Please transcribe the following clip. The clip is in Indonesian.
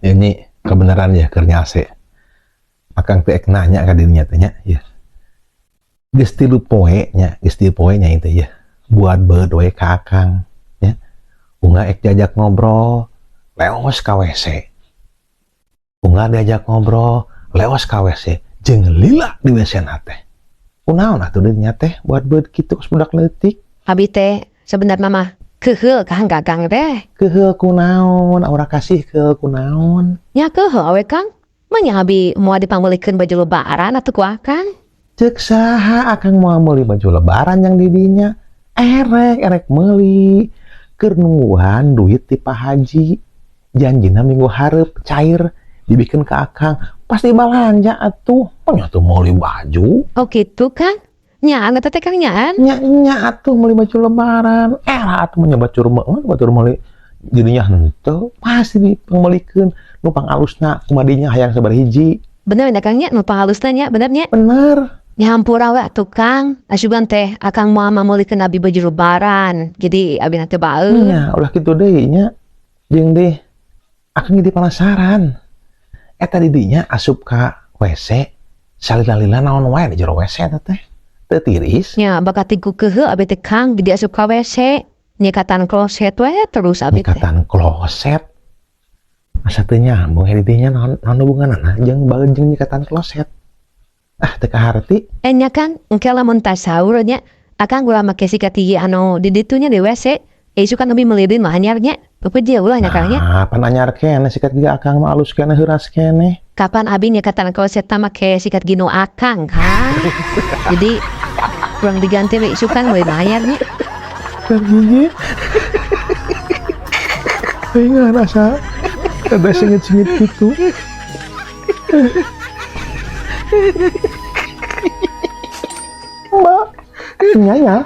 Ini kebenaran ya kerja AC. Akang teh nanya ka dirinya teh ya. Geus 3 poe nya, geus 3 poe nya itu ya. Buat beud we ka akang ya. Unggah ek diajak ngobrol, leos ka WC. Unggah diajak ngobrol, leos ka WC, jeung lila di WC na teh. Kunaon atuh dirinya teh buat beud kitu budak leutik. Abi teh sebenarnya mah keheul ka Kang teh. Keheul kunaon, aura kasih keheul kunaon. Nya keheul awe Kang. Manya abi moal dipanggulikeun baju lebaran atuh ku Akang. Cek saha akang mau meuli baju lebaran yang didinya. Erek meuli. Keur nungguan duit ti Pak Haji. Janjina minggu hareup cair dibikin ke akang. Pasti balanja atuh. Nya tuh meuli baju. Oh gitu Kang. Nyaan eta teh Kang nyaan. Nya atuh meuli baju lebaran. Atuh menyebut batur meuli dirinya henteu pasti dipanggulikeun nu pangalusna kumadinya hayang sabar hiji. Bener nya Kang nya nu pangalusna nya bener nya. Bener. Nya hampura we atuh Kang. Asuban teh Akang moal mamulikeun abi baju lebaran. Jadi abi na teu baeud. Nya ulah kitu deui nya. Jeung deh akang jadi penasaran. Eta di dinya asup ka WC salila-lila naon wae di jero WC eta teh. Teu tiris. Nya bakat tiku keheul abi teh Kang jadi asup ka WC. Nyekatan kloset we terus abi teh. Nyekatan kloset. Asa teu nyambung di dinya naon hubunganna jeung baeud jeung nyekatan kloset. Ah teu kaharti. Nya Kang engke lamun tas saur nya Akang ulah make sikat gigi anu di ditu nya di WC. Isu kan lebih melidin mah anyar nya. Pepeje ulah nya Kang nya. Ah pan anyar kene sikat gigi akang mah alus kene heuras kene. Kapan abi nyekatan kloset teh make sikat gino Akang Kang. Jadi kurang diganti we isu kan we anyar nya. Sikat gigi. Pengen asa ada sengit-sengit gitu. Mbak, nyanya.